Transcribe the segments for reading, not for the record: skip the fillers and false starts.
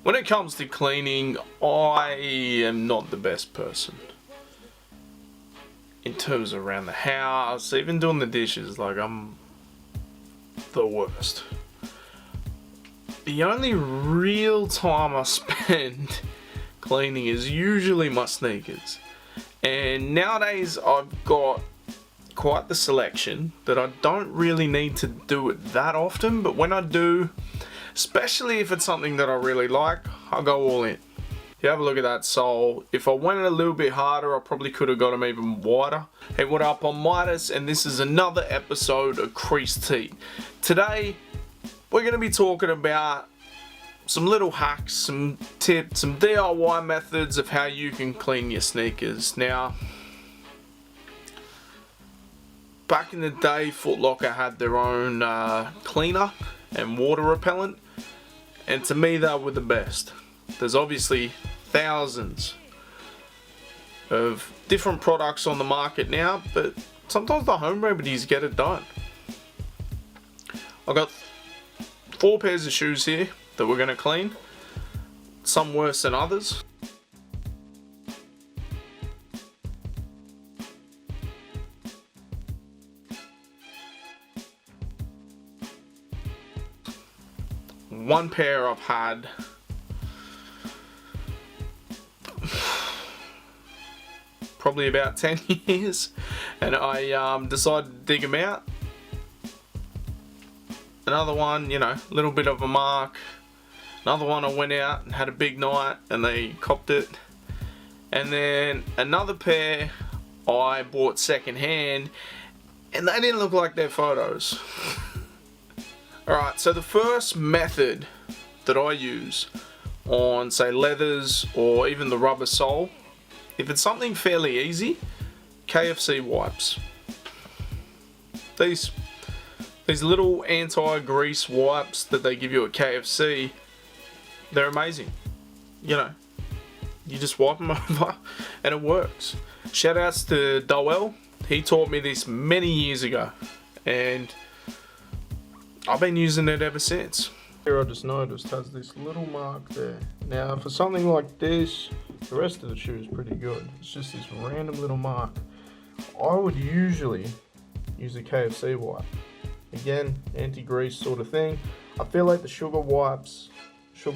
When it comes to cleaning, I am not the best person. In terms of around the house, even doing the dishes, like I'm the worst. The only real time I spend cleaning is usually my sneakers. And nowadays I've got quite the selection that I don't really need to do it that often, but when I do, especially if it's something that I really like, I'll go all in. You have a look at that sole. If I went a little bit harder, I probably could have got them even wider. Hey, what up? I'm MITUS, and this is another episode of Creased. Today, we're going to be talking about some little hacks, some tips, some DIY methods of how you can clean your sneakers. Now, back in the day, Foot Locker had their own cleaner and water repellent, and to me they were the best. There's obviously thousands of different products on the market now, but sometimes the home remedies get it done. I've got 4 pairs of shoes here that we're going to clean, some worse than others. One pair I've had probably about 10 years, and I decided to dig them out. Another one, you know, a little bit of a mark. Another one I went out and had a big night and they copped it. And then another pair I bought second hand and they didn't look like their photos. Alright, so the first method that I use on, say, leathers or even the rubber sole, if it's something fairly easy, KFC wipes. These little anti-grease wipes that they give you at KFC, they're amazing. You know, you just wipe them over and it works. Shout outs to DYI. He taught me this many years ago and I've been using it ever since. Here I just noticed has this little mark there. Now for something like this, the rest of the shoe is pretty good. It's just this random little mark. I would usually use a KFC wipe. Again, anti-grease sort of thing. I feel like the sugar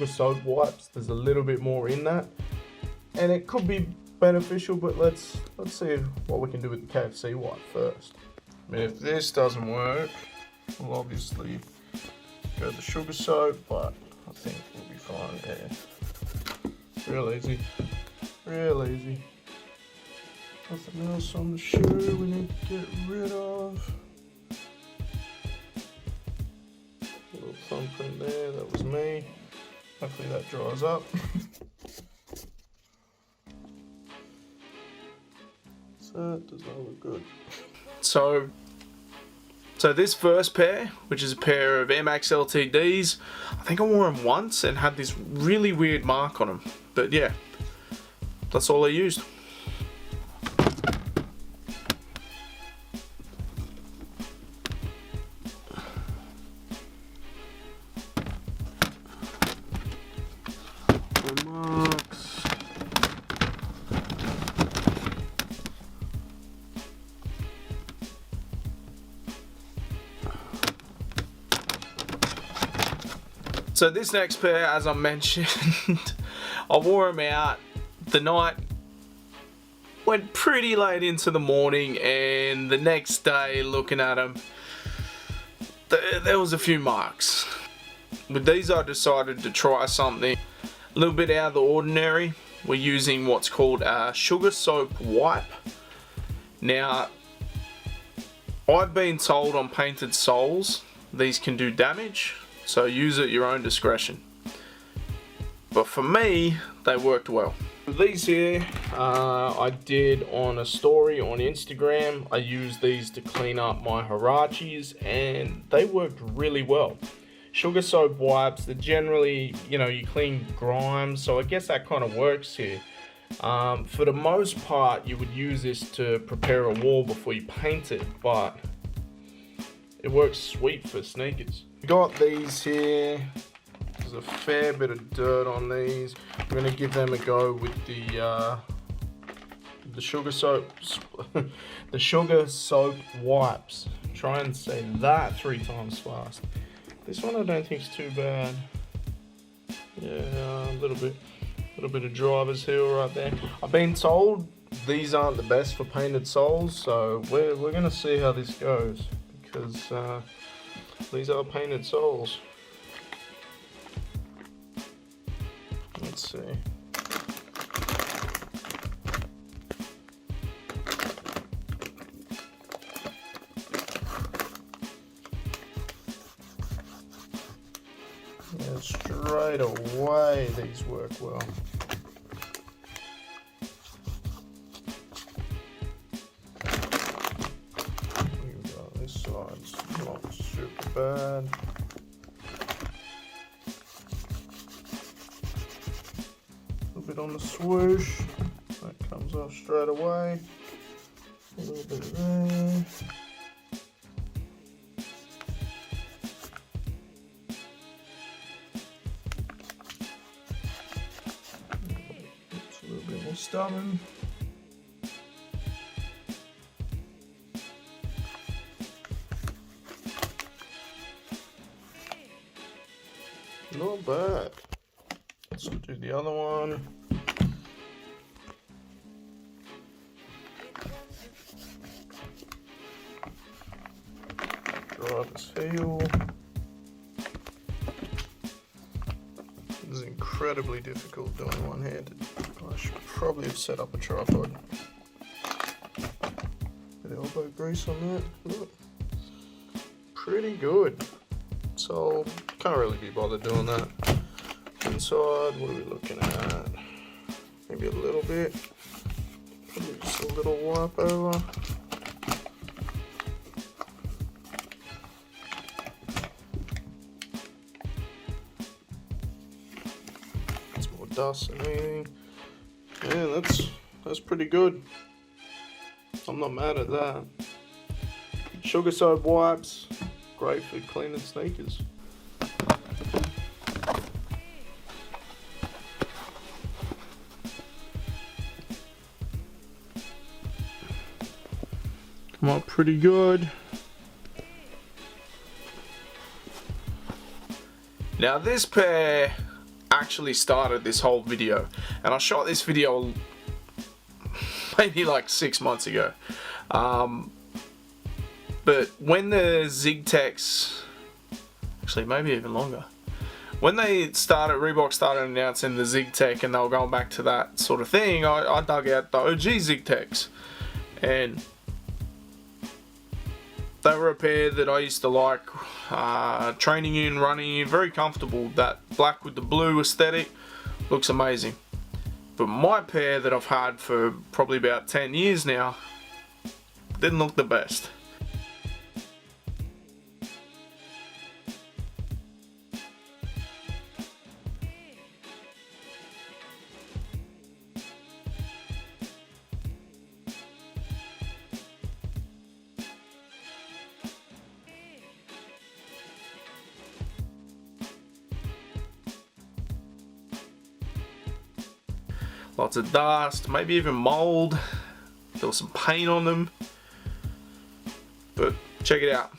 soap wipes, there's a little bit more in that. And it could be beneficial, but let's see what we can do with the KFC wipe first. I mean, if this doesn't work, we'll obviously go the sugar soap, but I think we'll be fine there. Real easy. Real easy. Nothing else on the shoe we need to get rid of. Little thumbprint there, that was me. Hopefully that dries up. So it does not look good. So this first pair, which is a pair of MX LTDs, I think I wore them once and had this really weird mark on them. But yeah, that's all I used. Marks. So this next pair, as I mentioned, I wore them out the night, went pretty late into the morning, and the next day looking at them, there was a few marks. With these I decided to try something a little bit out of the ordinary. We're using what's called a sugar soap wipe. Now, I've been told on painted soles these can do damage, so use at your own discretion. But for me, they worked well. These here, I did on a story on Instagram. I used these to clean up my Huaraches and they worked really well. Sugar soap wipes, they're generally, you know, you clean grime, so I guess that kind of works here. For the most part, you would use this to prepare a wall before you paint it, but it works sweet for sneakers. Got these here. This There's a fair bit of dirt on these. I'm going to give them a go with the sugar soap, the sugar soap wipes. Try and say that 3 times fast. This one I don't think is too bad. Yeah, a little bit of driver's heel right there. I've been told these aren't the best for painted soles, so we're gonna see how this goes, because these are painted soles. Let's see. Yeah, straight away these work well. Here we go, this side's not super bad. A little bit on the swoosh, that comes off straight away. A little bit there. Stubborn. Not bad. Let's do the other one. Driver's heel. This is incredibly difficult doing one-handed. I should probably have set up a tripod. Bit of elbow grease on that. Look. Pretty good. So can't really be bothered doing that. Inside, what are we looking at? Maybe a little bit. Probably just a little wipe over. It's more dust than anything. Yeah, that's pretty good. I'm not mad at that. Sugar soap wipes, great for cleaning sneakers. Come up pretty good. Now this pair actually started this whole video, and I shot this video maybe like 6 months ago, but when the ZigTechs, actually maybe even longer, when Reebok started announcing the ZigTech and they were going back to that sort of thing, I dug out the OG ZigTechs, and they were a pair that I used to like training in, running in, very comfortable. That black with the blue aesthetic looks amazing. But my pair that I've had for probably about 10 years now didn't look the best. Lots of dust, maybe even mold. There was some paint on them. But check it out.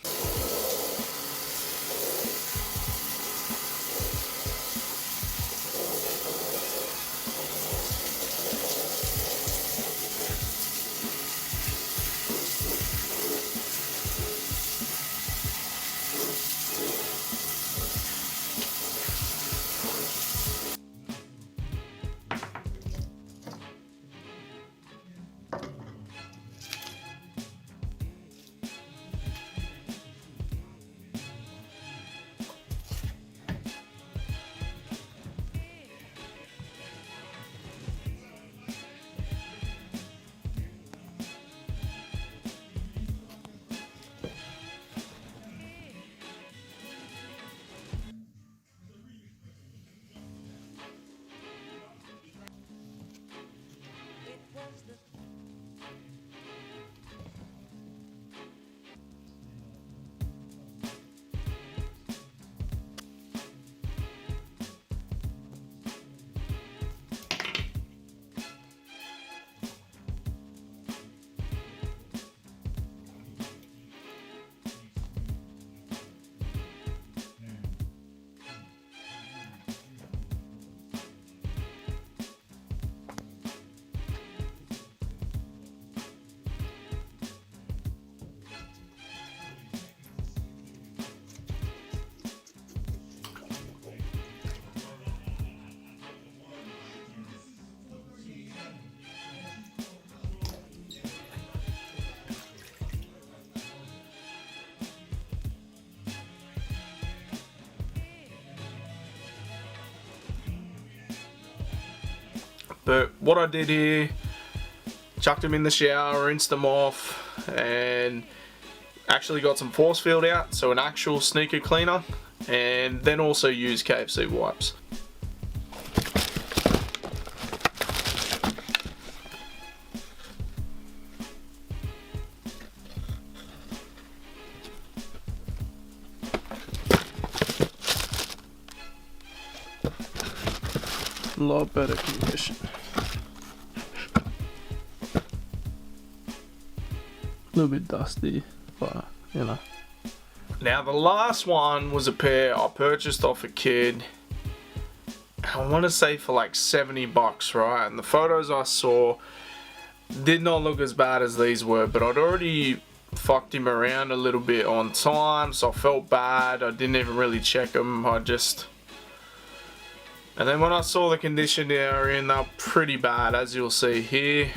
But what I did here, chucked them in the shower, rinsed them off, and actually got some force field out, so an actual sneaker cleaner, and then also used KFC wipes. A lot better condition. A little bit dusty, but you know. Now the last one was a pair I purchased off a kid. I want to say for like 70 bucks, right? And the photos I saw did not look as bad as these were, but I'd already fucked him around a little bit on time, so I felt bad. I didn't even really check them. And then when I saw the condition they were in, they're pretty bad, as you'll see here.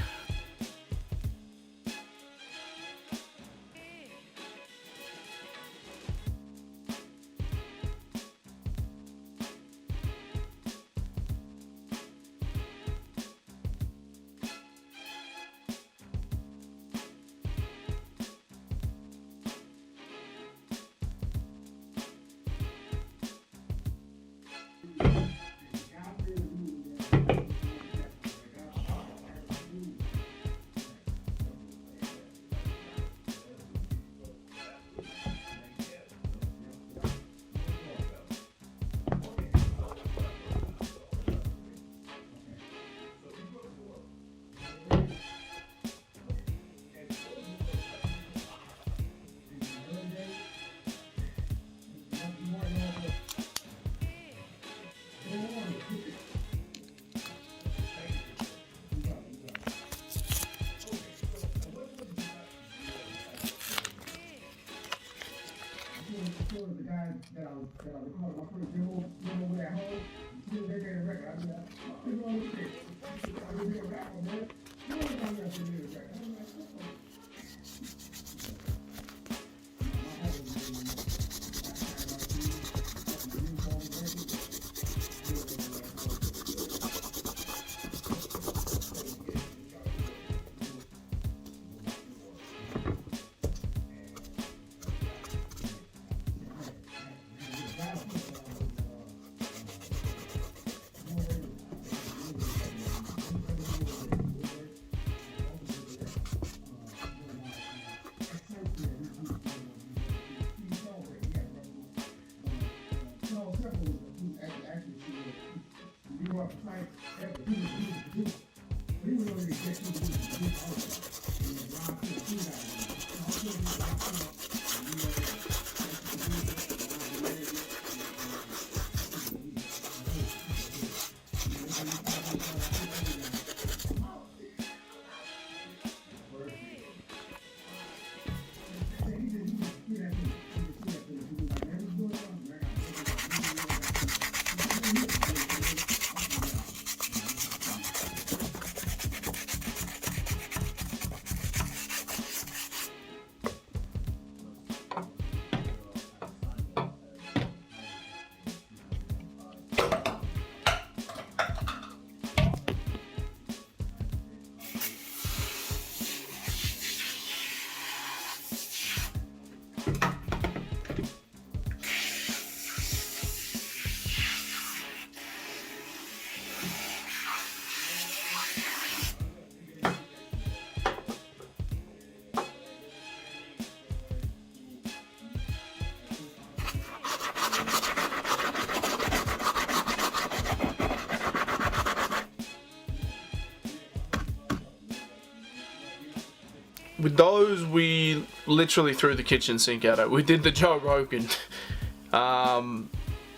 With those, we literally threw the kitchen sink at it. We did the Joe Rogan.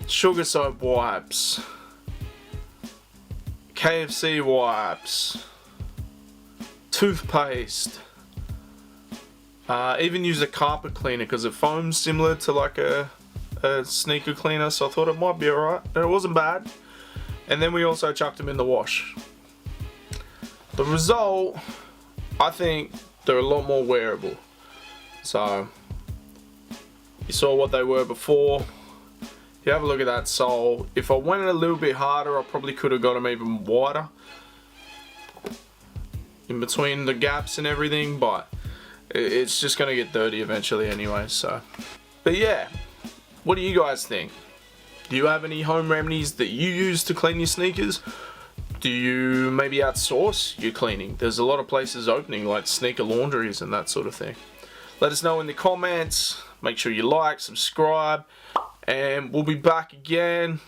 Sugar soap wipes. KFC wipes. Toothpaste. Even use a carpet cleaner because it foams similar to like a sneaker cleaner, so I thought it might be alright. And it wasn't bad. And then we also chucked them in the wash. The result, I think, they're a lot more wearable. So you saw what they were before. If you have a look at that sole, if I went a little bit harder, I probably could have got them even wider. in between the gaps and everything, but it's just gonna get dirty eventually anyway. So, but yeah, what do you guys think? Do you have any home remedies that you use to clean your sneakers? Do you maybe outsource your cleaning? There's a lot of places opening, like sneaker laundries and that sort of thing. Let us know in the comments. Make sure you like, subscribe, and we'll be back again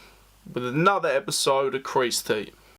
with another episode of Creased.